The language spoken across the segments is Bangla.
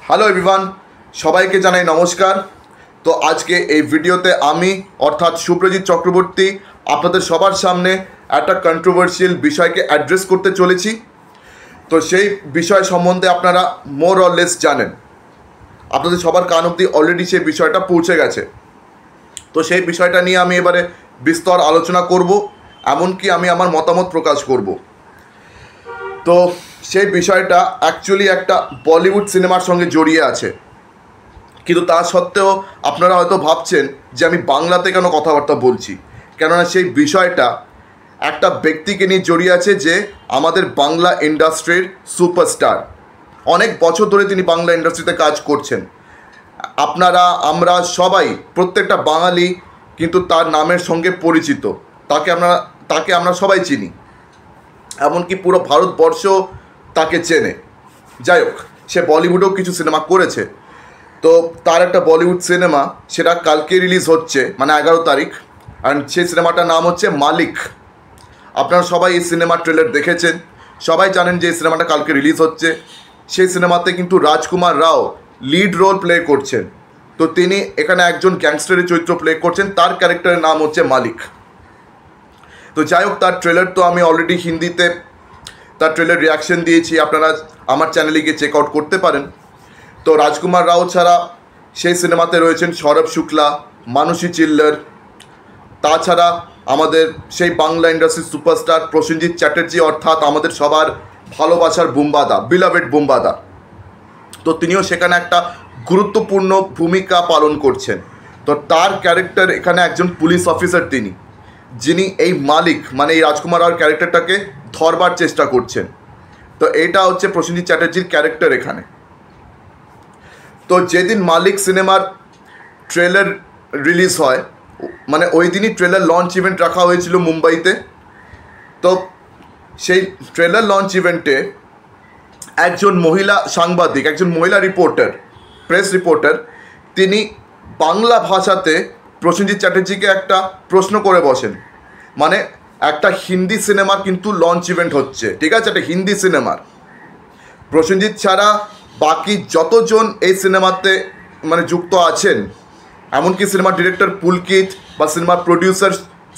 হ্যালো এভরিওয়ান, সবাইকে জানাই নমস্কার। তো আজকে এই ভিডিওতে আমি অর্থাৎ সুপ্রজিৎ চক্রবর্তী আপনাদের সবার সামনে একটা কন্ট্রোভার্সিয়াল বিষয়কে অ্যাড্রেস করতে চলেছি। তো সেই বিষয় সম্বন্ধে আপনারা মোর অর লেস জানেন, আপনাদের সবার কান অবধি অলরেডি সেই বিষয়টা পৌঁছে গেছে। তো সেই বিষয়টা নিয়ে আমি এবারে বিস্তর আলোচনা করব, এমনকি আমি আমার মতামত প্রকাশ করব। তো সেই বিষয়টা অ্যাকচুয়ালি একটা বলিউড সিনেমার সঙ্গে জড়িয়ে আছে, কিন্তু তা সত্ত্বেও আপনারা হয়তো ভাবছেন যে আমি বাংলাতে কেন কথাবার্তা বলছি, কেননা সেই বিষয়টা একটা ব্যক্তিকে নিয়ে জড়িয়ে আছে যে আমাদের বাংলা ইন্ডাস্ট্রির সুপারস্টার। অনেক বছর ধরে তিনি বাংলা ইন্ডাস্ট্রিতে কাজ করছেন। আপনারা আমরা সবাই, প্রত্যেকটা বাঙালি কিন্তু তার নামের সঙ্গে পরিচিত, তাকে আমরা সবাই চিনি, এমনকি পুরো ভারতবর্ষ তাকে চেনে। যাই হোক, সে বলিউডেও কিছু সিনেমা করেছে। তো তার একটা বলিউড সিনেমা, সেটা কালকে রিলিজ হচ্ছে, মানে 11 তারিখ। অ্যান্ড সেই সিনেমাটার নাম হচ্ছে মালিক। আপনারা সবাই এই সিনেমার ট্রেলার দেখেছেন, সবাই জানেন যে এই সিনেমাটা কালকে রিলিজ হচ্ছে। সেই সিনেমাতে কিন্তু রাজকুমার রাও লিড রোল প্লে করছেন। তো তিনি এখানে একজন গ্যাংস্টারের চরিত্র প্লে করছেন, তার ক্যারেক্টারের নাম হচ্ছে মালিক। তো যাই হোক, তার ট্রেলার তো আমি অলরেডি হিন্দিতে তার ট্রেলার রিয়াকশন দিয়েছি, আপনারা আমার চ্যানেলে গিয়ে চেক আউট করতে পারেন। তো রাজকুমার রাও ছাড়া সেই সিনেমাতে রয়েছেন সৌরভ শুক্লা, মানসী চিল্লার, তাছাড়া আমাদের সেই বাংলা ইন্ডাস্ট্রির সুপারস্টার প্রসেনজিৎ চ্যাটার্জি, অর্থাৎ আমাদের সবার ভালোবাসার বুম্বাদা, বিলাভেড বুম্বাদা। তো তিনিও সেখানে একটা গুরুত্বপূর্ণ ভূমিকা পালন করছেন। তো তার ক্যারেক্টার এখানে একজন পুলিশ অফিসার, তিনি যিনি এই মালিক মানে এই রাজকুমার রাওর ক্যারেক্টারটাকে ধরবার চেষ্টা করছেন। তো এইটা হচ্ছে প্রসেনজিৎ চ্যাটার্জির ক্যারেক্টার এখানে। তো যেদিন মালিক সিনেমার ট্রেলার রিলিজ হয়, মানে ওই দিনই ট্রেলার লঞ্চ ইভেন্ট রাখা হয়েছিল মুম্বাইতে। তো সেই ট্রেলার লঞ্চ ইভেন্টে একজন মহিলা সাংবাদিক, একজন মহিলা রিপোর্টার, প্রেস রিপোর্টার, তিনি বাংলা ভাষাতে প্রসেনজিৎ চ্যাটার্জিকে একটা প্রশ্ন করে বসেন। মানে একটা হিন্দি সিনেমার কিন্তু লঞ্চ ইভেন্ট হচ্ছে, ঠিক আছে, একটা হিন্দি সিনেমার। প্রসেনজিৎ ছাড়া বাকি যতজন এই সিনেমাতে মানে যুক্ত আছেন, এমনকি সিনেমার ডিরেক্টর পুলকিত বা সিনেমার প্রডিউসার,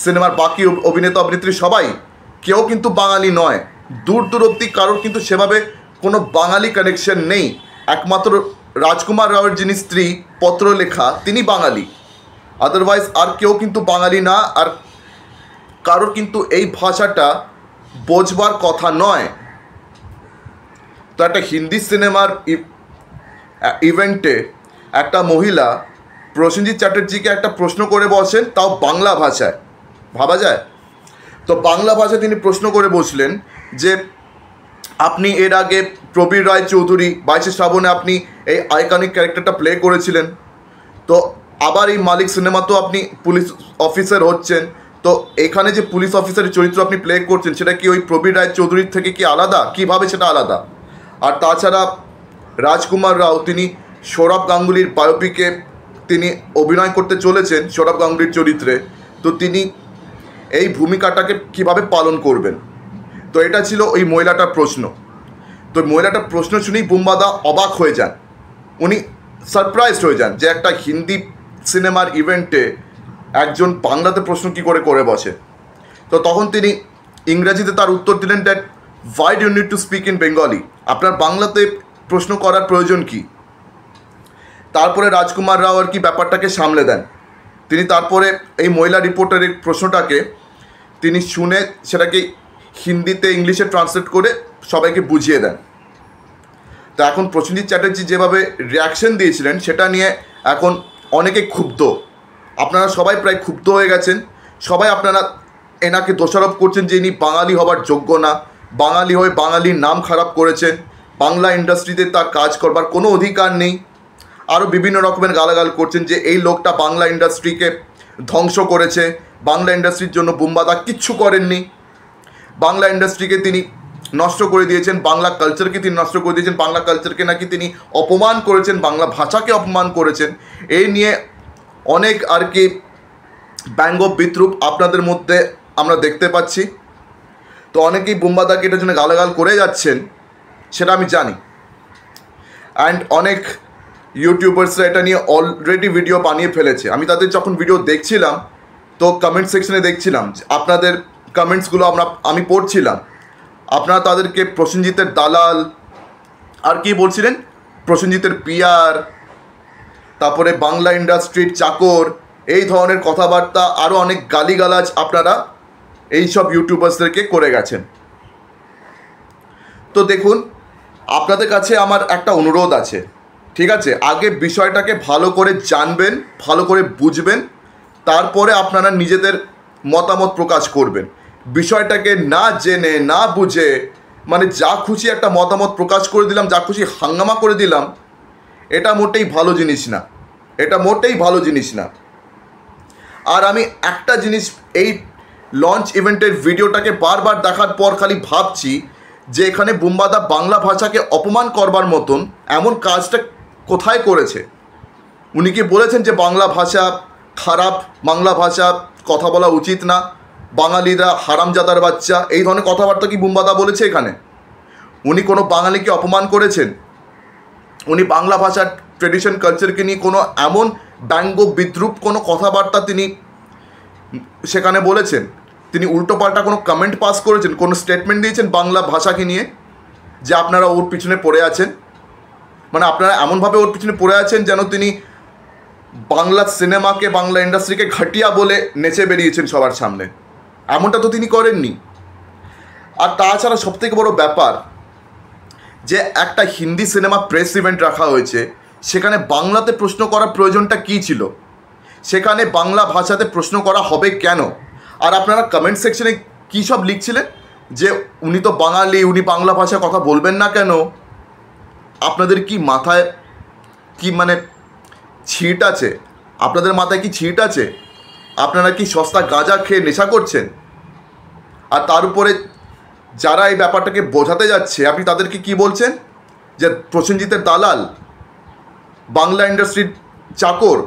সিনেমার বাকি অভিনেতা অভিনেত্রী সবাই কেউ কিন্তু বাঙালি নয়। দূর দূরবর্তী কারোর কিন্তু সেভাবে কোনো বাঙালি কানেকশন নেই। একমাত্র রাজকুমার রাওয়ের যিনি স্ত্রী পত্রলেখা, তিনি বাঙালি, আদারওয়াইজ আর কেউ কিন্তু বাঙালি না। আর কারোর কিন্তু এই ভাষাটা বোঝবার কথা নয়। তো একটা হিন্দি সিনেমার ইভেন্টে একটা মহিলা প্রসেনজিৎ চ্যাটার্জিকে একটা প্রশ্ন করে বসেন, তাও বাংলা ভাষায়, ভাবা যায়? তো বাংলা ভাষায় তিনি প্রশ্ন করে বসলেন যে আপনি এর আগে প্রবীর রায় চৌধুরী 22 শ্রাবণে আপনি এই আইকনিক ক্যারেক্টারটা প্লে করেছিলেন। তো আবার এই মালিক সিনেমাতেও আপনি পুলিশ অফিসার হচ্ছেন। তো এখানে যে পুলিশ অফিসারের চরিত্র আপনি প্লে করছেন, সেটা কি ওই প্রবীর রায় চৌধুরীর থেকে কি আলাদা? কীভাবে সেটা আলাদা? আর তাছাড়া রাজকুমার রাও তিনি সৌরভ গাঙ্গুলির বায়োপিকে তিনি অভিনয় করতে চলেছেন সৌরভ গাঙ্গুলির চরিত্রে। তো তিনি এই ভূমিকাটাকে কিভাবে পালন করবেন? তো এটা ছিল ওই মহিলাটার প্রশ্ন। তো মহিলাটার প্রশ্ন শুনেই বুম্বাদা অবাক হয়ে যান, উনি সারপ্রাইজড হয়ে যান যে একটা হিন্দি সিনেমার ইভেন্টে একজন বাংলাতে প্রশ্ন কী করে বসে। তো তখন তিনি ইংরেজিতে তার উত্তর দিলেন that why do you need to speak in Bengali, আপনার বাংলাতে প্রশ্ন করার প্রয়োজন কি? তারপরে রাজকুমার রাও আর কি ব্যাপারটাকে সামলে দেন। তিনি তারপরে এই মহিলা রিপোর্টারের প্রশ্নটাকে তিনি শুনে সেটাকে হিন্দিতে ইংলিশে ট্রান্সলেট করে সবাইকে বুঝিয়ে দেন। তো এখন প্রসেনজিৎ চ্যাটার্জি যেভাবে রিয়াকশন দিয়েছিলেন, সেটা নিয়ে এখন অনেকে ক্ষুব্ধ। আপনারা সবাই প্রায় ক্ষুব্ধ হয়ে গেছেন। সবাই আপনারা এনাকে দোষারোপ করছেন যে ইনি বাঙালি হবার যোগ্য না, বাঙালি হয়ে বাঙালির নাম খারাপ করেছেন, বাংলা ইন্ডাস্ট্রিতে তার কাজ করবার কোনো অধিকার নেই। আরও বিভিন্ন রকমের গালাগাল করছেন যে এই লোকটা বাংলা ইন্ডাস্ট্রিকে ধ্বংস করেছে, বাংলা ইন্ডাস্ট্রির জন্য বুম্বাদা কিচ্ছু করেননি, বাংলা ইন্ডাস্ট্রিকে তিনি নষ্ট করে দিয়েছেন, বাংলা কালচারকে তিনি নষ্ট করে দিয়েছেন, বাংলা কালচারকে নাকি তিনি অপমান করেছেন, বাংলা ভাষাকে অপমান করেছেন। এই নিয়ে অনেক আর কি ব্যঙ্গ বিদ্রূপ আপনাদের মধ্যে আমরা দেখতে পাচ্ছি। তো অনেকেই বুম্বাদাকে এটার জন্য গালাগাল করে যাচ্ছেন, সেটা আমি জানি। অ্যান্ড অনেক ইউটিউবার্সরা এটা নিয়ে অলরেডি ভিডিও বানিয়ে ফেলেছে। আমি তাদের যখন ভিডিও দেখছিলাম তো কমেন্ট সেকশনে দেখছিলাম আপনাদের কমেন্টসগুলো আমি পড়ছিলাম। আপনারা তাদেরকে প্রসেনজিতের দালাল আর কি বলছিলেন, প্রসেনজিতের পিয়ার, তারপরে বাংলা ইন্ডাস্ট্রির চাকর, এই ধরনের কথাবার্তা আরও অনেক গালিগালাজ আপনারা এইসব ইউটিউবার্সদেরকে করে গেছেন। তো দেখুন, আপনাদের কাছে আমার একটা অনুরোধ আছে, ঠিক আছে? আগে বিষয়টাকে ভালো করে জানবেন, ভালো করে বুঝবেন, তারপরে আপনারা নিজেদের মতামত প্রকাশ করবেন। বিষয়টাকে না জেনে না বুঝে মানে যা খুশি একটা মতামত প্রকাশ করে দিলাম, যা খুশি হাঙ্গামা করে দিলাম, এটা মোটেই ভালো জিনিস না, এটা মোটেই ভালো জিনিস না। আর আমি একটা জিনিস এই লঞ্চ ইভেন্টের ভিডিওটাকে বারবার দেখার পর খালি ভাবছি যে এখানে বুম্বাদা বাংলা ভাষাকে অপমান করবার মতন এমন কাজটা কোথায় করেছে? উনি কি বলেছেন যে বাংলা ভাষা খারাপ, বাংলা ভাষা কথা বলা উচিত না, বাঙালিরা হারামজাদার বাচ্চা, এই ধরনের কথাবার্তা কি বুম্বাদা বলেছে এখানে? উনি কোনো বাঙালিকে অপমান করেছেন? উনি বাংলা ভাষার ট্রেডিশন কালচারকে নিয়ে কোনো এমন ব্যঙ্গ বিদ্রুপ কোনো কথাবার্তা তিনি সেখানে বলেছেন? তিনি উল্টোপাল্টা কোনো কমেন্ট পাস করেছেন, কোনো স্টেটমেন্ট দিয়েছেন বাংলা ভাষাকে নিয়ে যে আপনারা ওর পিছনে পড়ে আছেন? মানে আপনারা এমনভাবে ওর পিছনে পড়ে আছেন যেন তিনি বাংলা সিনেমাকে, বাংলা ইন্ডাস্ট্রিকে ঘাটিয়া বলে নেচে বেরিয়েছেন সবার সামনে। এমনটা তো তিনি করেননি। আর তাছাড়া সবথেকে বড় ব্যাপার যে একটা হিন্দি সিনেমা প্রেস ইভেন্ট রাখা হয়েছে, সেখানে বাংলাতে প্রশ্ন করার প্রয়োজনটা কী ছিল? সেখানে বাংলা ভাষাতে প্রশ্ন করা হবে কেন? আর আপনারা কমেন্ট সেকশনে কী সব লিখছিলেন যে উনি তো বাঙালি, উনি বাংলা ভাষায় কথা বলবেন না কেন? আপনাদের কি মাথায় কি মানে ছিট আছে? আপনাদের মাথায় কি ছিট আছে? আপনারা কি সস্তা গাঁজা খেয়ে নেশা করছেন? আর তার উপরে যারা এই ব্যাপারটাকে বোঝাতে যাচ্ছে আপনি তাদেরকে কি বলছেন যে প্রসেনজিতের দালাল, বাংলা ইন্ডাস্ট্রির চাকর,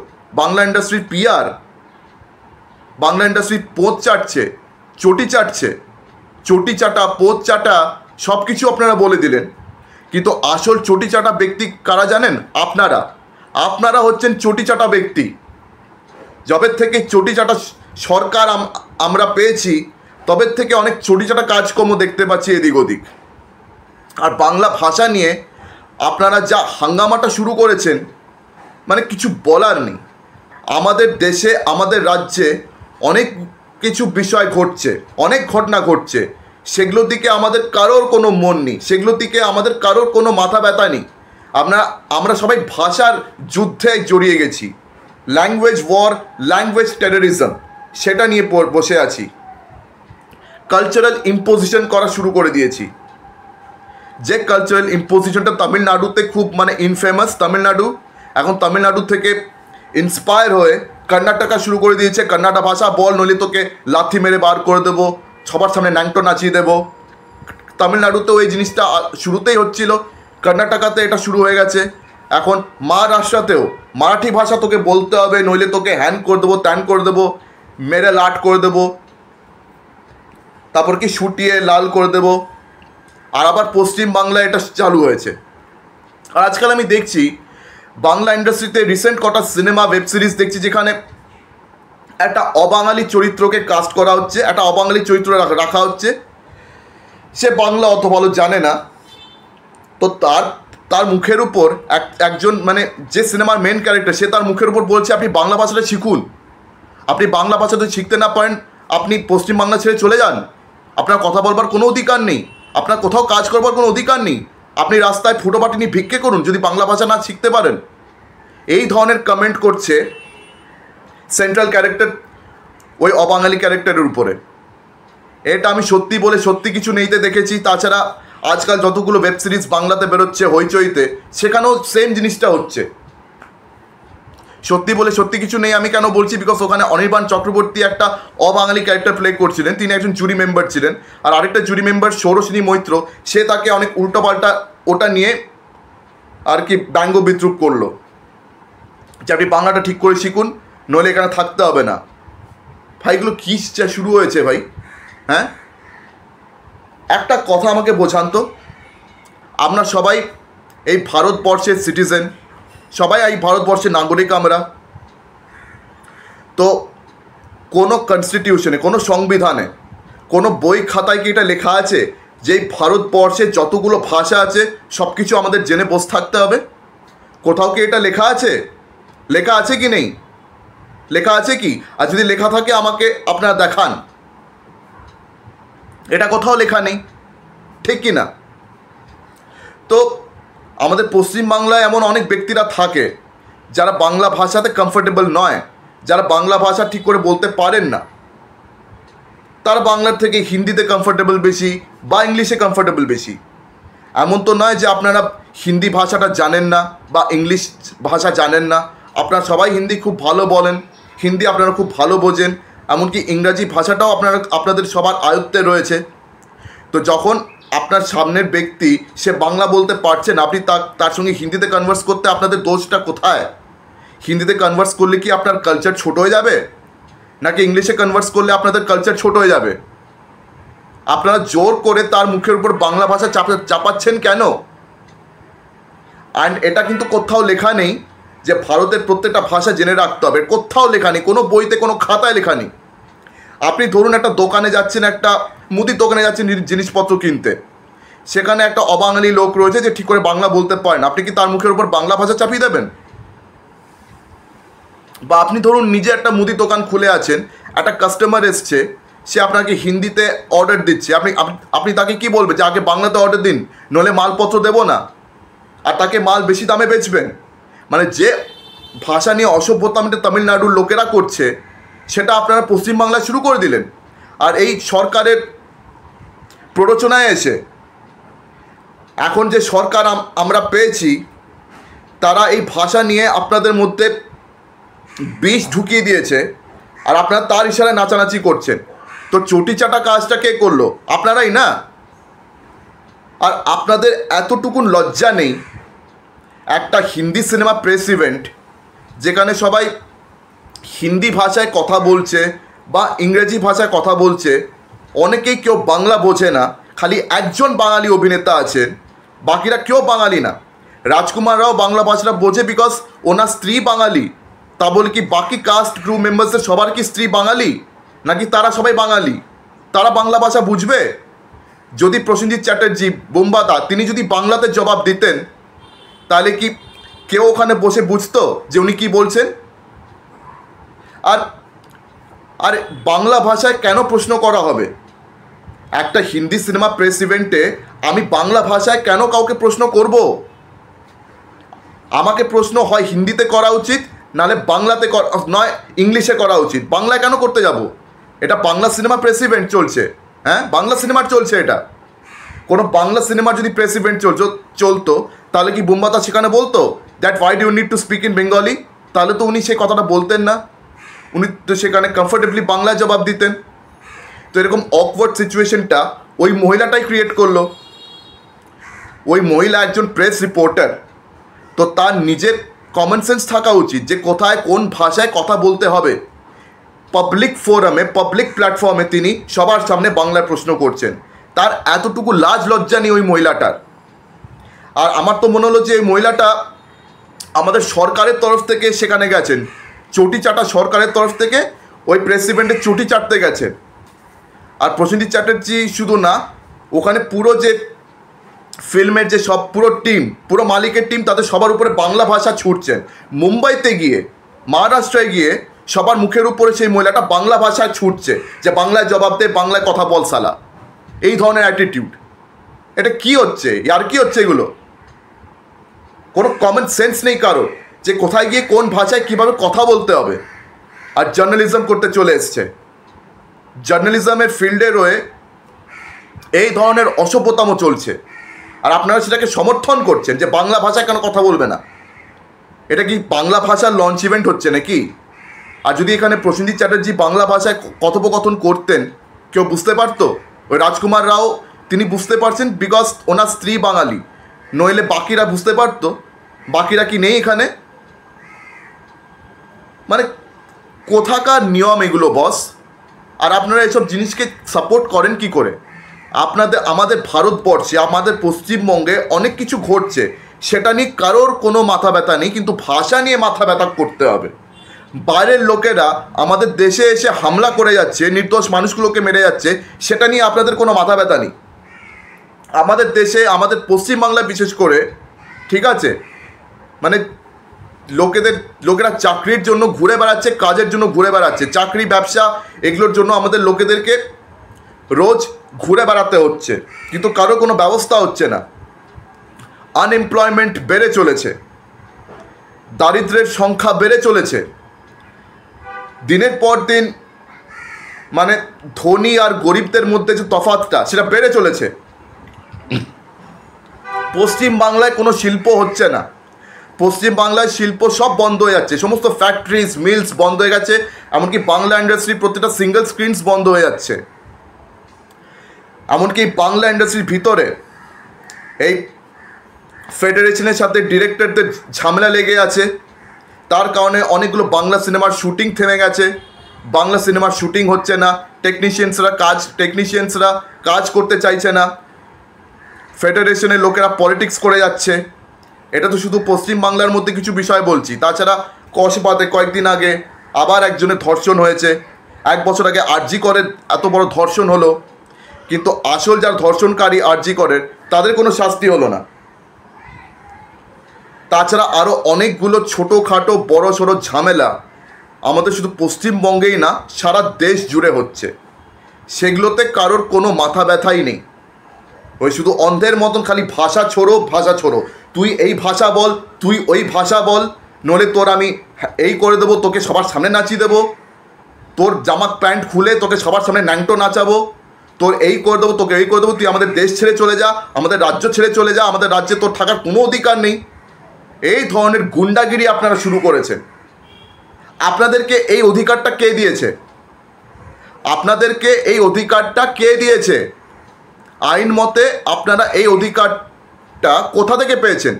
বাংলা ইন্ডাস্ট্রির পিয়ার, বাংলা ইন্ডাস্ট্রির পোঁত চাটছে, চটি চাটছে, চটি চাটা, পোঁত চাটা সব কিছু আপনারা বলে দিলেন। কিন্তু আসল চটি চাটা ব্যক্তি কারা জানেন? আপনারা। আপনারা হচ্ছেন চটি চাটা ব্যক্তি। যবে থেকে চটি চাটা সরকার আমরা পেয়েছি তবে থেকে অনেক চটি চাটা কাজকর্ম দেখতে পাচ্ছি এদিক ওদিক। আর বাংলা ভাষা নিয়ে আপনারা যা হাঙ্গামাটা শুরু করেছেন মানে কিছু বলার নেই। আমাদের দেশে, আমাদের রাজ্যে অনেক কিছু বিষয় ঘটছে, অনেক ঘটনা ঘটছে, সেগুলোর দিকে আমাদের কারোর কোনো মন নেই, সেগুলোর দিকে আমাদের কারোর কোনো মাথা ব্যথা নেই। আমরা সবাই ভাষার যুদ্ধে জড়িয়ে গেছি, ল্যাঙ্গুয়েজ ওয়ার, ল্যাঙ্গুয়েজ টেররিজম, সেটা নিয়ে বসে আছি। কালচারাল ইম্পোজিশন করা শুরু করে দিয়েছি, যে কালচারাল ইম্পোজিশনটা তামিলনাড়ুতে খুব মানে ইনফেমাস। তামিলনাড়ু এখন তামিলনাড়ু থেকে ইন্সপায়ার হয়ে কর্ণাটকা শুরু করে দিয়েছে। কন্নাটা ভাষা বল, নইলে তোকে লাথি মেরে বার করে দেবো, সবার সামনে ন্যাংটো নাচিয়ে দেবো। তামিলনাড়ুতেও এই জিনিসটা শুরুতেই হচ্ছিল, কর্ণাটকাতে এটা শুরু হয়ে গেছে। এখন মহারাষ্ট্রতেও মারাঠি ভাষা তোকে বলতে হবে, নইলে তোকে হ্যান করে দেবো, ত্যান করে দেবো, মেরে লাট করে দেবো, তারপর কি শুটিয়ে লাল করে দেবো। আর আবার পশ্চিম বাংলায় এটা চালু হয়েছে। আর আজকাল আমি দেখছি বাংলা ইন্ডাস্ট্রিতে রিসেন্ট কটা সিনেমা, ওয়েব সিরিজ দেখছি যেখানে একটা অবাঙালি চরিত্রকে কাস্ট করা হচ্ছে, একটা অবাঙালি চরিত্র রাখা হচ্ছে। সে বাংলা অত ভালো জানে না, তো তার মুখের উপর একজন মানে যে সিনেমার মেন ক্যারেক্টার, সে তার মুখের উপর বলছে আপনি বাংলা ভাষাটা শিখুন। আপনি বাংলা ভাষা যদি শিখতে না পারেন আপনি পশ্চিম বাংলা ছেড়ে চলে যান। আপনার কথা বলবার কোনো অধিকার নেই, আপনার কোথাও কাজ করবার কোনো অধিকার নেই। আপনি রাস্তায় ফুটোপাটি নিয়ে ভিক্ষে করুন যদি বাংলা ভাষা না শিখতে পারেন। এই ধরনের কমেন্ট করছে সেন্ট্রাল ক্যারেক্টার ওই অবাঙালি ক্যারেক্টারের উপরে। এটা আমি সত্যি বলে সত্যি কিছু নেইতে দেখেছি। তাছাড়া আজকাল যতগুলো ওয়েব সিরিজ বাংলাতে বেরোচ্ছে হইচইতে, সেখানেও সেম জিনিসটা হচ্ছে। সত্যি বলে সত্যি কিছু নেই আমি কেন বলছি? বিকজ ওখানে অনির্বাণ চক্রবর্তী একটা অবাঙালি ক্যারেক্টার প্লে করছিলেন, তিনি একজন জুরি মেম্বার ছিলেন। আর আরেকটা জুরি মেম্বার সৌরসিনী মৈত্র, সে তাকে অনেক উল্টোপাল্টা ওটা নিয়ে আর কি ব্যঙ্গ বিদ্রুপ করলো যে আপনি বাংলাটা ঠিক করে শিখুন, নইলে এখানে থাকতে হবে না। ভাই এগুলো কী শুরু হয়েছে ভাই? হ্যাঁ, একটা কথা আমাকে বোঝান তো, আমরা সবাই এই ভারতবর্ষের সিটিজেন, সবাই এই ভারতবর্ষের নাগরিক আমরা। তো কোনো কনস্টিটিউশনে, কোনো সংবিধানে, কোনো বই খাতায় কি এটা লেখা আছে যে ভারতবর্ষে যতগুলো ভাষা আছে সব কিছু আমাদের জেনে বসে থাকতে হবে? কোথাও কি এটা লেখা আছে? লেখা আছে কি নেই? লেখা আছে কি? আর যদি লেখা থাকে আমাকে আপনারা দেখান। এটা কোথাও লেখা নেই, ঠিক কি না? তো আমাদের পশ্চিমবাংলায় এমন অনেক ব্যক্তিরা থাকে যারা বাংলা ভাষাতে কমফোর্টেবল নয়, যারা বাংলা ভাষা ঠিক করে বলতে পারেন না। তারা বাংলার থেকে হিন্দিতে কমফোর্টেবল বেশি বা ইংলিশে কমফোর্টেবল বেশি। এমন তো নয় যে আপনারা হিন্দি ভাষাটা জানেন না বা ইংলিশ ভাষা জানেন না। আপনারা সবাই হিন্দি খুব ভালো বলেন, হিন্দি আপনারা খুব ভালো বোঝেন, এমনকি ইংরাজি ভাষাটাও আপনাদের সবার আয়ত্তে রয়েছে। তো যখন আপনার সামনের ব্যক্তি সে বাংলা বলতে পারছেন, আপনি তার সঙ্গে হিন্দিতে কনভার্স করতে আপনাদের দোষটা কোথায়? হিন্দিতে কনভার্স করলে কি আপনার কালচার ছোট হয়ে যাবে, নাকি ইংলিশে কনভার্স করলে আপনাদের কালচার ছোট হয়ে যাবে? আপনারা জোর করে তার মুখের উপর বাংলা ভাষা চাপাচ্ছেন কেন? অ্যান্ড এটা কিন্তু কোথাও লেখা নেই যে ভারতের প্রত্যেকটা ভাষা জেনে রাখতে হবে, কোথাও লেখা নেই, কোনো বইতে কোনো খাতায় লেখা নেই। আপনি ধরুন একটা দোকানে যাচ্ছেন, একটা মুদির দোকানে যাচ্ছেন জিনিসপত্র কিনতে, সেখানে একটা অবাঙালি লোক রয়েছে যে ঠিক করে বাংলা বলতে পারে না, আপনি কি তার মুখের উপর বাংলা ভাষা চাপিয়ে দেবেন? বা আপনি ধরুন নিজে একটা মুদি দোকান খুলে আছেন, একটা কাস্টমার এসছে, সে আপনাকে হিন্দিতে অর্ডার দিচ্ছে, আপনি তাকে কি বলবেন যে আগে বাংলাতে অর্ডার দিন, নইলে মালপত্র দেবো না, আর তাকে মাল বেশি দামে বেচবেন? মানে যে ভাষা নিয়ে অসভ্যতামিটা তামিলনাড়ুর লোকেরা করছে সেটা আপনারা পশ্চিমবাংলায় শুরু করে দিলেন। আর এই সরকারের প্ররোচনায় এসে এখন যে সরকার আমরা পেয়েছি, তারা এই ভাষা নিয়ে আপনাদের মধ্যে বিষ ঢুকিয়ে দিয়েছে, আর আপনারা তার ইশারায় নাচানাচি করছেন। তো চটি চাটা কাজটা কে করলো? আপনারাই না? আর আপনাদের এতটুকুন লজ্জা নেই, একটা হিন্দি সিনেমা প্রেস ইভেন্ট যেখানে সবাই হিন্দি ভাষায় কথা বলছে বা ইংরেজি ভাষায় কথা বলছে, অনেকেই কেউ বাংলা বোঝে না, খালি একজন বাঙালি অভিনেতা আছেন, বাকিরা কেউ বাঙালি না। রাজকুমার রাও বাংলা ভাষাটা বোঝে বিকজ ওনার স্ত্রী বাঙালি। তা বলে কি বাকি কাস্ট ক্রু মেম্বার্সের সবার কি স্ত্রী বাঙালি, নাকি তারা সবাই বাঙালি? তারা বাংলা ভাষা বুঝবে? যদি প্রসেনজিৎ চ্যাটার্জি বোম্বাদা তিনি যদি বাংলাতে জবাব দিতেন, তাহলে কি কেউ ওখানে বসে বুঝতো যে উনি কী বলছেন? আর বাংলা ভাষায় কেন প্রশ্ন করা হবে? একটা হিন্দি সিনেমা প্রেস ইভেন্টে আমি বাংলা ভাষায় কেন কাউকে প্রশ্ন করব? আমাকে প্রশ্ন হয় হিন্দিতে করা উচিত, নাহলে বাংলাতে নয় ইংলিশে করা উচিত। বাংলায় কেন করতে যাব? এটা বাংলা সিনেমা প্রেস ইভেন্ট চলছে, হ্যাঁ, বাংলা সিনেমার চলছে। এটা কোনো বাংলা সিনেমার যদি প্রেস ইভেন্ট চলতো তাহলে কি বোম্বাদা সেখানে বলতো that why do you need to speak in Bengali? তাহলে তো উনি সেই কথাটা বলতেন না, উনি তো সেখানে কমফোর্টেবলি বাংলায় জবাব দিতেন। তো এরকম অকওয়ার্ড সিচুয়েশনটা ওই মহিলাটাই ক্রিয়েট করলো। ওই মহিলা একজন প্রেস রিপোর্টার, তো তার নিজের কমন সেন্স থাকা উচিত যে কোথায় কোন ভাষায় কথা বলতে হবে। পাবলিক ফোরামে, পাবলিক প্ল্যাটফর্মে তিনি সবার সামনে বাংলায় প্রশ্ন করছেন, তার এতটুকু লাজ লজ্জা নেই ওই মহিলাটার। আর আমার তো মনে হলো যে এই মহিলাটা আমাদের সরকারের তরফ থেকে সেখানে গেছেন, চটি চাটা সরকারের তরফ থেকে ওই প্রেস ইভেন্টে চটি চাটতে গেছেন। আর প্রসেনজিৎ চ্যাটার্জি শুধু না, ওখানে পুরো যে ফিল্মের যে সব পুরো টিম, পুরো মালিকের টিম, তাদের সবার উপরে বাংলা ভাষা ছুটছেন। মুম্বাইতে গিয়ে, মহারাষ্ট্রায় গিয়ে সবার মুখের উপরে সেই মহিলাটা বাংলা ভাষায় ছুটছে যে বাংলায় জবাব দে, বাংলায় কথা বল সালা। এই ধরনের অ্যাটিটিউড, এটা কি হচ্ছে? আর কি হচ্ছে এগুলো? কোনো কমন সেন্স নেই কারোর যে কোথায় গিয়ে কোন ভাষায় কীভাবে কথা বলতে হবে। আর জার্নালিজম করতে চলে এসছে, জার্নালিজমের ফিল্ডে রয়ে এই ধরনের অসভ্যতামও চলছে, আর আপনারা সেটাকে সমর্থন করছেন যে বাংলা ভাষায় কেন কথা বলবে না। এটা কি বাংলা ভাষার লঞ্চ ইভেন্ট হচ্ছে নাকি? আর যদি এখানে প্রসেনজিৎ চ্যাটার্জি বাংলা ভাষায় কথোপকথন করতেন, কেউ বুঝতে পারতো? ওই রাজকুমার রাও তিনি বুঝতে পারছেন বিকজ ওনার স্ত্রী বাঙালি, নইলে বাকিরা বুঝতে পারতো? বাকিরা কি নেই এখানে? মানে কোথাকার নিয়ম এগুলো বস? আর আপনারা এসব জিনিসকে সাপোর্ট করেন কি করে? আমাদের ভারতবর্ষে, আমাদের পশ্চিমবঙ্গে অনেক কিছু ঘটছে, সেটা নিয়ে কারোর কোনো মাথা ব্যথা নেই, কিন্তু ভাষা নিয়ে মাথা ব্যথা করতে হবে। বাইরের লোকেরা আমাদের দেশে এসে হামলা করে যাচ্ছে, নির্দোষ মানুষগুলোকে মেরে যাচ্ছে, সেটা নিয়ে আপনাদের কোনো মাথা ব্যথা নেই। আমাদের দেশে, আমাদের পশ্চিমবাংলায় বিশেষ করে, ঠিক আছে, মানে লোকেরা চাকরির জন্য ঘুরে বেড়াচ্ছে, কাজের জন্য ঘুরে বেড়াচ্ছে, চাকরি ব্যবসা এগুলোর জন্য আমাদের লোকেদেরকে রোজ ঘুরে বেড়াতে হচ্ছে, কিন্তু কারো কোনো ব্যবস্থা হচ্ছে না। আনএমপ্লয়মেন্ট বেড়ে চলেছে, দারিদ্র্যের সংখ্যা বেড়ে চলেছে দিনের পর দিন, মানে ধনী আর গরিবদের মধ্যে যে তফাৎটা সেটা বেড়ে চলেছে। পশ্চিমবাংলায় কোনো শিল্প হচ্ছে না, পশ্চিমবাংলায় শিল্প সব বন্ধ হয়ে যাচ্ছে, সমস্ত ফ্যাক্টরিজ মিলস বন্ধ হয়ে গেছে, এমনকি বাংলা ইন্ডাস্ট্রির প্রত্যেকটা সিঙ্গেল স্ক্রিনস বন্ধ হয়ে যাচ্ছে। এমনকি বাংলা ইন্ডাস্ট্রির ভিতরে এই ফেডারেশনের সাথে ডিরেক্টরদের ঝামেলা লেগে আছে, তার কারণে অনেকগুলো বাংলা সিনেমার শুটিং থেমে গেছে, বাংলা সিনেমার শুটিং হচ্ছে না, টেকনিশিয়ানসরা কাজ করতে চাইছে না, ফেডারেশনের লোকেরা পলিটিক্স করে যাচ্ছে। এটা তো শুধু পশ্চিমবাংলার মধ্যে কিছু বিষয় বলছি, তাছাড়া কসবাতে কয়েকদিন আগে আবার একজনের ধর্ষণ হয়েছে, 1 বছর আগে আরজি করের এত বড় ধর্ষণ হলো, কিন্তু আসল যার ধর্ষণকারী আরজি করের তাদের কোনো শাস্তি হলো না। তাছাড়া আরও অনেকগুলো ছোটোখাটো বড় সড়ো ঝামেলা আমাদের শুধু পশ্চিমবঙ্গেই না, সারা দেশ জুড়ে হচ্ছে, সেগুলোতে কারোর কোনো মাথা ব্যথাই নেই। ওই শুধু অন্ধের মতন খালি ভাষা ছোড়ো, তুই এই ভাষা বল, তুই ওই ভাষা বল, নইলে তোর আমি এই করে দেবো, তোকে সবার সামনে নাচিয়ে দেবো, তোর জামা প্যান্ট খুলে তোকে সবার সামনে ন্যাংটো নাচাবো, তোর এই করে দেবো, তোকে এই করে দেবো, তুই আমাদের দেশ ছেড়ে চলে যা, আমাদের রাজ্য ছেড়ে চলে যা, আমাদের রাজ্যে তোর থাকার কোনো অধিকার নেই। এই ধরনের গুন্ডাগিরি আপনারা শুরু করেছেন। আপনাদেরকে এই অধিকারটা কে দিয়েছে? আপনাদেরকে এই অধিকারটা কে দিয়েছে? আইন মতে আপনারা এই অধিকারটা কোথা থেকে পেয়েছেন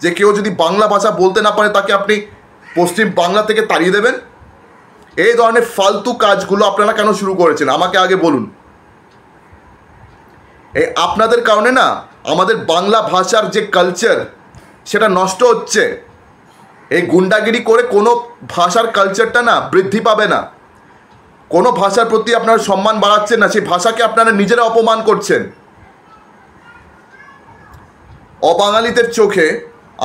যে কেউ যদি বাংলা ভাষা বলতে না পারে তাকে আপনি পশ্চিম বাংলা থেকে তাড়িয়ে দেবেন? এই ধরনের ফালতু কাজগুলো আপনারা কেন শুরু করেছেন আমাকে আগে বলুন। এই আপনাদের কারণে না আমাদের বাংলা ভাষার যে কালচার সেটা নষ্ট হচ্ছে। এই গুন্ডাগিরি করে কোনো ভাষার কালচারটা না বৃদ্ধি পাবে না। কোনো ভাষার প্রতি আপনারা সম্মান বাড়াচ্ছেন না, সেই ভাষাকে আপনারা নিজেরা অপমান করছেন। অবাঙালিদের চোখে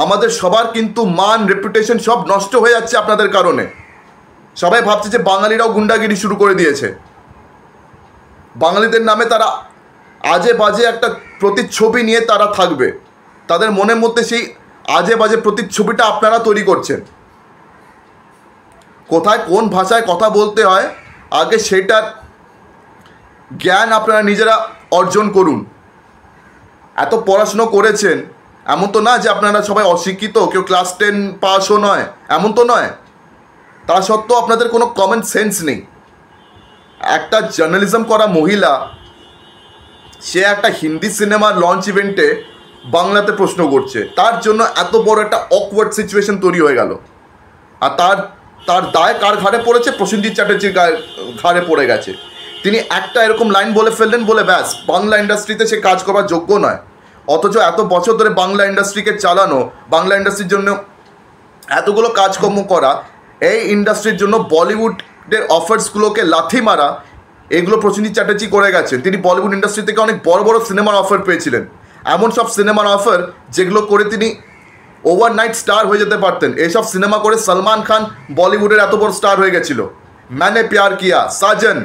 আমাদের সবার কিন্তু মান, রেপুটেশন সব নষ্ট হয়ে যাচ্ছে আপনাদের কারণে। সবাই ভাবছে যে বাঙালিরাও গুন্ডাগিরি শুরু করে দিয়েছে। বাঙালিদের নামে তারা আজে বাজে একটা প্রতিচ্ছবি নিয়ে তারা থাকবে, তাদের মনের মধ্যে সেই আজে বাজে প্রতিচ্ছবিটা আপনারা তৈরি করছেন। কোথায় কোন ভাষায় কথা বলতে হয় আগে সেটার জ্ঞান আপনারা নিজেরা অর্জন করুন। এত পড়াশুনো করেছেন, এমন তো না যে আপনারা সবাই অশিক্ষিত, কেউ ক্লাস 10 পাসও নয়, এমন তো নয়। তা সত্ত্বেও আপনাদের কোনো কমন সেন্স নেই। একটা জার্নালিজম করা মহিলা, সে একটা হিন্দি সিনেমার লঞ্চ ইভেন্টে বাংলাতে প্রশ্ন করছে, তার জন্য এত বড় একটা অকওয়ার্ড সিচুয়েশন তৈরি হয়ে গেল। আর তার দায় কার ঘাড়ে পড়েছে? প্রসেনজিৎ চ্যাটার্জির ঘাড়ে পড়ে গেছে। তিনি একটা এরকম লাইন বলে ফেললেন, বলে ব্যাস বাংলা ইন্ডাস্ট্রিতে সে কাজ করার যোগ্য নয়। অথচ এত বছর ধরে বাংলা ইন্ডাস্ট্রিকে চালানো, বাংলা ইন্ডাস্ট্রির জন্য এতগুলো কাজকর্ম করা, এই ইন্ডাস্ট্রির জন্য বলিউডের অফার্সগুলোকে লাথি মারা, এগুলো প্রসেনজিৎ চ্যাটার্জি করে গেছেন। তিনি বলিউড ইন্ডাস্ট্রি থেকে অনেক বড় বড় সিনেমার অফার পেয়েছিলেন, এমন সব সিনেমার অফার যেগুলো করে তিনি ওভারনাইট স্টার হয়ে যেতে পারতেন। এইসব সিনেমা করে সলমান খান বলিউডের এত বড় স্টার হয়ে গেছিল। ম্যানে প্যার কিয়া, সাজন,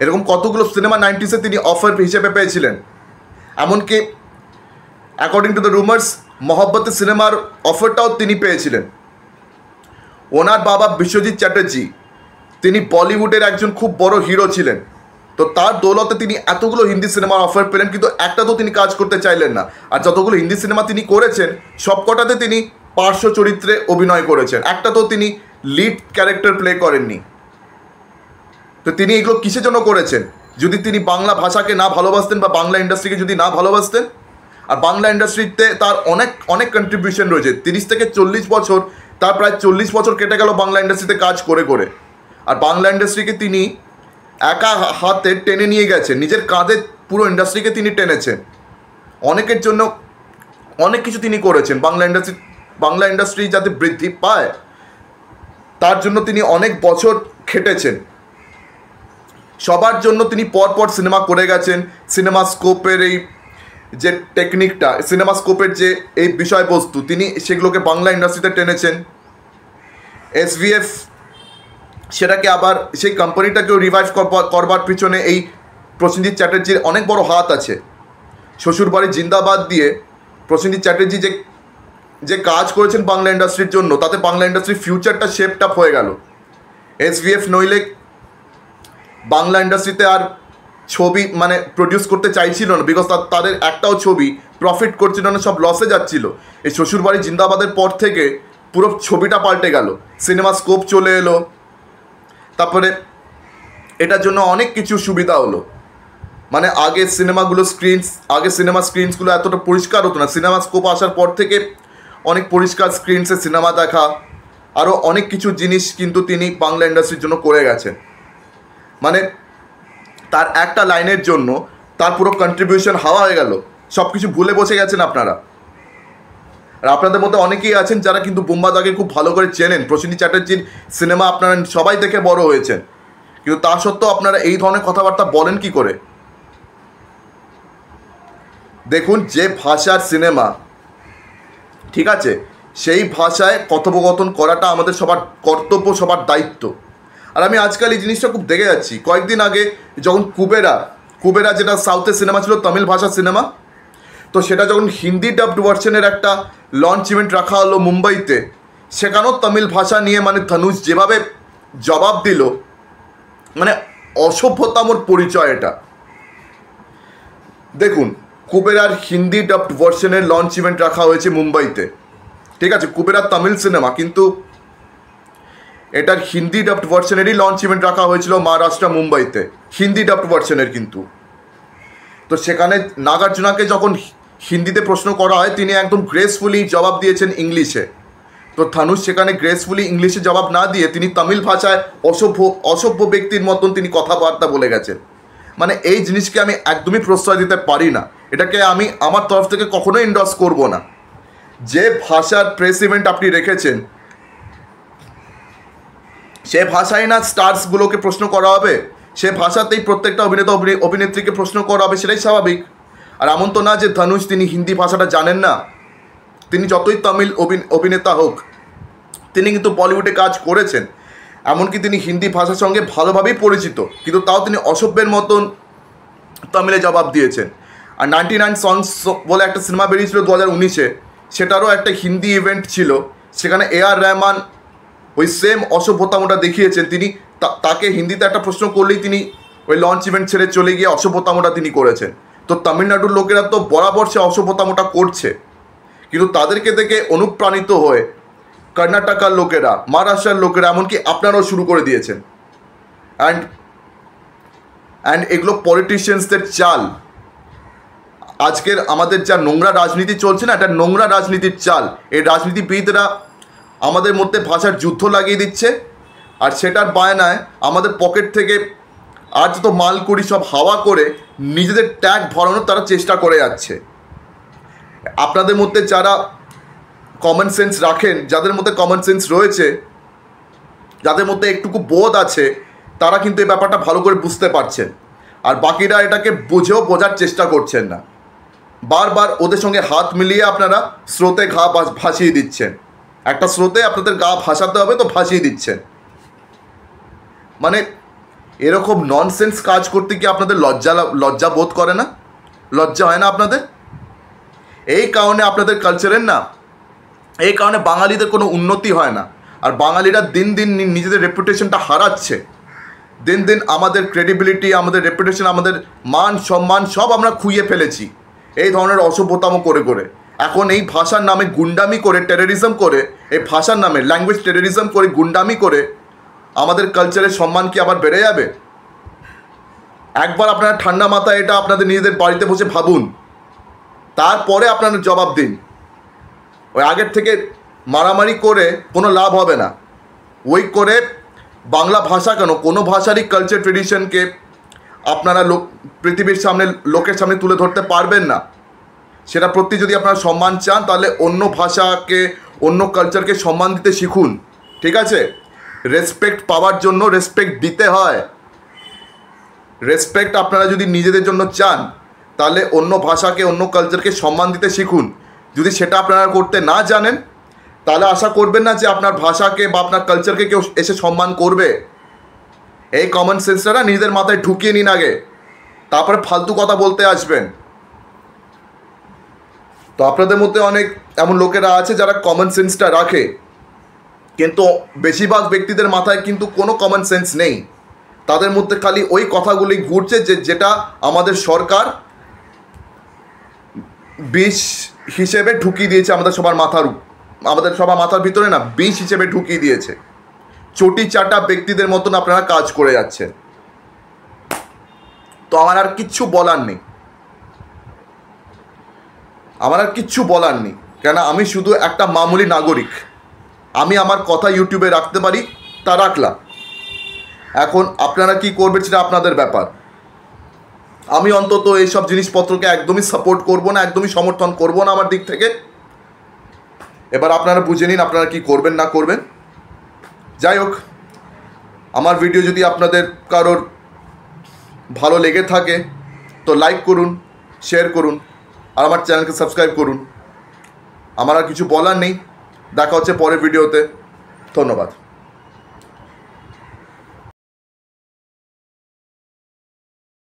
এরকম কতগুলো সিনেমা 90s তিনি অফার হিসেবে পেয়েছিলেন। এমনকি অ্যাকর্ডিং টু দ্য রুমার্স মহব্বতের সিনেমার অফারটাও তিনি পেয়েছিলেন। ওনার বাবা বিশ্বজিৎ চ্যাটার্জি, তিনি বলিউডের একজন খুব বড় হিরো ছিলেন। তো তার দৌলতে তিনি এতগুলো হিন্দি সিনেমার অফার পেলেন, কিন্তু একটা তো তিনি কাজ করতে চাইলেন না। আর যতগুলো হিন্দি সিনেমা তিনি করেছেন সবকটাতে তিনি পার্শ্ব চরিত্রে অভিনয় করেছেন, একটা তো তিনি লিড ক্যারেক্টার প্লে করেননি। তো তিনি এগুলো কিসের জন্য করেছেন? যদি তিনি বাংলা ভাষাকে না ভালোবাসতেন বা বাংলা ইন্ডাস্ট্রিকে যদি না ভালোবাসতেন। আর বাংলা ইন্ডাস্ট্রিতে তার অনেক অনেক কন্ট্রিবিউশন রয়েছে। 30 থেকে 40 বছর, তার প্রায় 40 বছর কেটে গেল বাংলা ইন্ডাস্ট্রিতে কাজ করে করে। আর বাংলা ইন্ডাস্ট্রিকে তিনি একা হাতে টেনে নিয়ে গেছেন, নিজের কাঁধে পুরো ইন্ডাস্ট্রিকে তিনি টেনেছেন। অনেকের জন্য অনেক কিছু তিনি করেছেন বাংলা ইন্ডাস্ট্রি যাতে বৃদ্ধি পায় তার জন্য তিনি অনেক বছর খেটেছেন। সবার জন্য তিনি পরপর সিনেমা করে গেছেন। সিনেমা স্কোপের এই যে টেকনিকটা, সিনেমা স্কোপের যে এই বিষয়বস্তু, তিনি সেগুলোকে বাংলা ইন্ডাস্ট্রিতে টেনেছেন। SVF সেটাকে আবার সেই কোম্পানিটাকেও রিভাইভ করবার পিছনে এই প্রসেনজিৎ চ্যাটার্জির অনেক বড় হাত আছে। শ্বশুরবাড়ি জিন্দাবাদ দিয়ে প্রসেনজিৎ চ্যাটার্জি যে কাজ করেছেন বাংলা ইন্ডাস্ট্রির জন্য, তাতে বাংলা ইন্ডাস্ট্রির ফিউচারটা শেপড আপ হয়ে গেল। SVF নইলে বাংলা ইন্ডাস্ট্রিতে আর ছবি মানে প্রডিউস করতে চাইছিল না, বিকজ তাদের একটাও ছবি প্রফিট করছিল না, সব লসে যাচ্ছিল। এই শ্বশুরবাড়ি জিন্দাবাদের পর থেকে পুরো ছবিটা পাল্টে গেল, সিনেমা স্কোপ চলে এলো, তারপরে এটার জন্য অনেক কিছু সুবিধা হলো। মানে আগে সিনেমা স্ক্রিনসগুলো এতটা পরিষ্কার হতো না, সিনেমা স্কোপ আসার পর থেকে অনেক পরিষ্কার স্ক্রিনসে সিনেমা দেখা, আরও অনেক কিছু জিনিস কিন্তু তিনি বাংলা ইন্ডাস্ট্রির জন্য করে গেছেন। মানে তার একটা লাইনের জন্য তার পুরো কন্ট্রিবিউশন হাওয়া হয়ে গেল, সব কিছু ভুলে বসে গেছেন আপনারা। আর আপনাদের মধ্যে অনেকেই আছেন যারা কিন্তু বুম্বাদাকে খুব ভালো করে চেনেন। প্রসেনজিৎ চ্যাটার্জির সিনেমা আপনারা সবাই দেখে বড় হয়েছেন, কিন্তু তা সত্ত্বেও আপনারা এই ধরনের কথাবার্তা বলেন কি করে? দেখুন, যে ভাষার সিনেমা, ঠিক আছে, সেই ভাষায় কথোপকথন করাটা আমাদের সবার কর্তব্য, সবার দায়িত্ব। আর আমি আজকাল এই জিনিসটা খুব দেখে যাচ্ছি। কয়েকদিন আগে যখন কুবেরা যেটা সাউথের সিনেমা ছিল, তামিল ভাষার সিনেমা, তো সেটা যখন হিন্দি ডাবড ভার্সনের একটা লঞ্চ ইভেন্ট রাখা হলো মুম্বাইতে, সেখানেও তামিল ভাষা নিয়ে মানে ধনুষ যেভাবে জবাব দিল, মানে অসভ্যতামর পরিচয় এটা। দেখুন, কুবেরার হিন্দি ডাবড ভার্সনের লঞ্চ ইভেন্ট রাখা হয়েছে মুম্বাইতে, ঠিক আছে, কুবেরার তামিল সিনেমা, কিন্তু এটার হিন্দি ডাবড ভার্সনেরই লঞ্চ ইভেন্ট রাখা হয়েছিল মহারাষ্ট্র মুম্বাইতে, হিন্দি ডাবড ভার্সনের কিন্তু। তো সেখানে নাগার্জুনাকে যখন হিন্দিতে প্রশ্ন করা হয়, তিনি একদম গ্রেসফুলি জবাব দিয়েছেন ইংলিশে। তো ধনুষ সেখানে গ্রেসফুলি ইংলিশে জবাব না দিয়ে তিনি তামিল ভাষায় অসভ্য ব্যক্তির মতন তিনি কথাবার্তা বলে গেছেন। মানে এই জিনিসকে আমি একদমই প্রশ্রয় দিতে পারি না, এটাকে আমি আমার তরফ থেকে কখনোই এন্ডোর্স করব না। যে ভাষার প্রেস ইভেন্ট আপনি রেখেছেন, সে ভাষায় না স্টার্সগুলোকে প্রশ্ন করা হবে, সে ভাষাতেই প্রত্যেকটা অভিনেত্রীকে প্রশ্ন করা হবে, সেটাই স্বাভাবিক। আর এমন তো না যে ধনুষ তিনি হিন্দি ভাষাটা জানেন না। তিনি যতই তামিল অভিনেতা হোক, তিনি কিন্তু বলিউডে কাজ করেছেন, এমনকি তিনি হিন্দি ভাষার সঙ্গে ভালোভাবেই পরিচিত, কিন্তু তাও তিনি অসভ্যের মতন তামিলে জবাব দিয়েছেন। আর 99 সংস বলে একটা সিনেমা বেরিয়েছিল 2019-এ, সেটারও একটা হিন্দি ইভেন্ট ছিল, সেখানে AR রহমান ওই সেম অসভ্যতামটা দেখিয়েছেন। তিনি তাকে হিন্দিতে একটা প্রশ্ন করলেই তিনি ওই লঞ্চ ইভেন্ট ছেড়ে চলে গিয়ে অসভ্যতামটা তিনি করেছেন। তো তামিলনাড়ুর লোকেরা তো বরাবর সে অসভ্যতামটা করছে, কিন্তু তাদেরকে দেখে অনুপ্রাণিত হয়ে কর্ণাটকার লোকেরা, মহারাষ্ট্রের লোকেরা, এমনকি আপনারাও শুরু করে দিয়েছেন। অ্যান্ড এগুলো পলিটিশিয়ানসদের চাল। আজকের আমাদের যা নোংরা রাজনীতি চলছে না, এটা নোংরা রাজনীতির চাল। এই রাজনীতিবিদরা আমাদের মধ্যে ভাষার যুদ্ধ লাগিয়ে দিচ্ছে, আর সেটার বায়নায় আমাদের পকেট থেকে আর যত মালকুড়ি সব হাওয়া করে নিজেদের ট্যাগ ভরানোর তারা চেষ্টা করে যাচ্ছে। আপনাদের মধ্যে যারা কমন সেন্স রাখেন, যাদের মধ্যে কমন সেন্স রয়েছে, যাদের মধ্যে একটুকু বোধ আছে, তারা কিন্তু এই ব্যাপারটা ভালো করে বুঝতে পারছেন। আর বাকিরা এটাকে বোঝার চেষ্টা করছেন না, বারবার ওদের সঙ্গে হাত মিলিয়ে আপনারা স্রোতে ঘা ভাসিয়ে দিচ্ছেন। একটা স্রোতে আপনাদের গা ভাসাতে হবে, তো ভাসিয়ে দিচ্ছেন। মানে এরকম ননসেন্স কাজ করতে কি আপনাদের লজ্জা বোধ করে না? লজ্জা হয় না আপনাদের? এই কারণে আপনাদের কালচারের না, এই কারণে বাঙালিদের কোনো উন্নতি হয় না। আর বাঙালিরা দিন দিন নিজেদের রেপুটেশনটা হারাচ্ছে। দিন দিন আমাদের ক্রেডিবিলিটি, আমাদের রেপুটেশন, আমাদের মান সম্মান সব আমরা খুইয়ে ফেলেছি এই ধরনের অসভ্যতাম করে করে। এখন এই ভাষার নামে গুন্ডামি করে, টেররিজম করে, এই ভাষার নামে ল্যাঙ্গুয়েজ টেররিজম করে, গুন্ডামি করে আমাদের কালচারের সম্মান কি আবার বেড়ে যাবে? একবার আপনারা ঠান্ডা মাথায় এটা আপনাদের নিজেদের বাড়িতে বসে ভাবুন, তারপরে আপনারা জবাব দিন। ওই আগের থেকে মারামারি করে কোনো লাভ হবে না। ওই করে বাংলা ভাষা কেন, কোনো ভাষারই কালচার ট্রেডিশনকে আপনারা পৃথিবীর সামনে, লোকের সামনে তুলে ধরতে পারবেন না। সেটা প্রতি যদি আপনারা সম্মান চান তাহলে অন্য ভাষাকে, অন্য কালচারকে সম্মান দিতে শিখুন। ঠিক আছে? রেসপেক্ট পাওয়ার জন্য রেসপেক্ট দিতে হয়। রেসপেক্ট আপনারা যদি নিজেদের জন্য চান তাহলে অন্য ভাষাকে, অন্য কালচারকে সম্মান দিতে শিখুন। যদি সেটা আপনারা করতে না জানেন তাহলে আশা করবেন না যে আপনার ভাষাকে বা আপনার কালচারকে কেউ এসে সম্মান করবে। এই কমন সেন্সটা নিজেদের মাথায় ঢুকিয়ে নিন আগে, তারপরে ফালতু কথা বলতে আসবেন। তো আপনাদের মধ্যে অনেক এমন লোকেরা আছে যারা কমন সেন্সটা রাখে, কিন্তু বেশিরভাগ ব্যক্তিদের মাথায় কিন্তু কোনো কমন সেন্স নেই। তাদের মধ্যে খালি ওই কথাগুলি ঘুরছে যেটা আমাদের সরকার বিষ হিসেবে ঢুকিয়ে দিয়েছে আমাদের সবার মাথার ভিতরে, না, বিষ হিসেবে ঢুকিয়ে দিয়েছে। চটি চাটা ব্যক্তিদের মতন আপনারা কাজ করে যাচ্ছেন। তো আমার আর কিচ্ছু বলার নেই, কেন আমি শুধু একটা মামুলি নাগরিক। আমি আমার কথা ইউটিউবে রাখতে পারি, তা রাখলাম। এখন আপনারা কি করবেন সেটা আপনাদের ব্যাপার। আমি অন্তত এইসব জিনিসপত্রকে একদমই সাপোর্ট করব না, একদমই সমর্থন করব না আমার দিক থেকে। এবার আপনারা বুঝে নিন আপনারা কি করবেন না করবেন। যাই হোক, আমার ভিডিও যদি আপনাদের কারোর ভালো লেগে থাকে তো লাইক করুন, শেয়ার করুন, আর আমার চ্যানেলকে সাবস্ক্রাইব করুন। আমার আর কিছু বলার নেই। দেখা হচ্ছে পরের ভিডিওতে। ধন্যবাদ।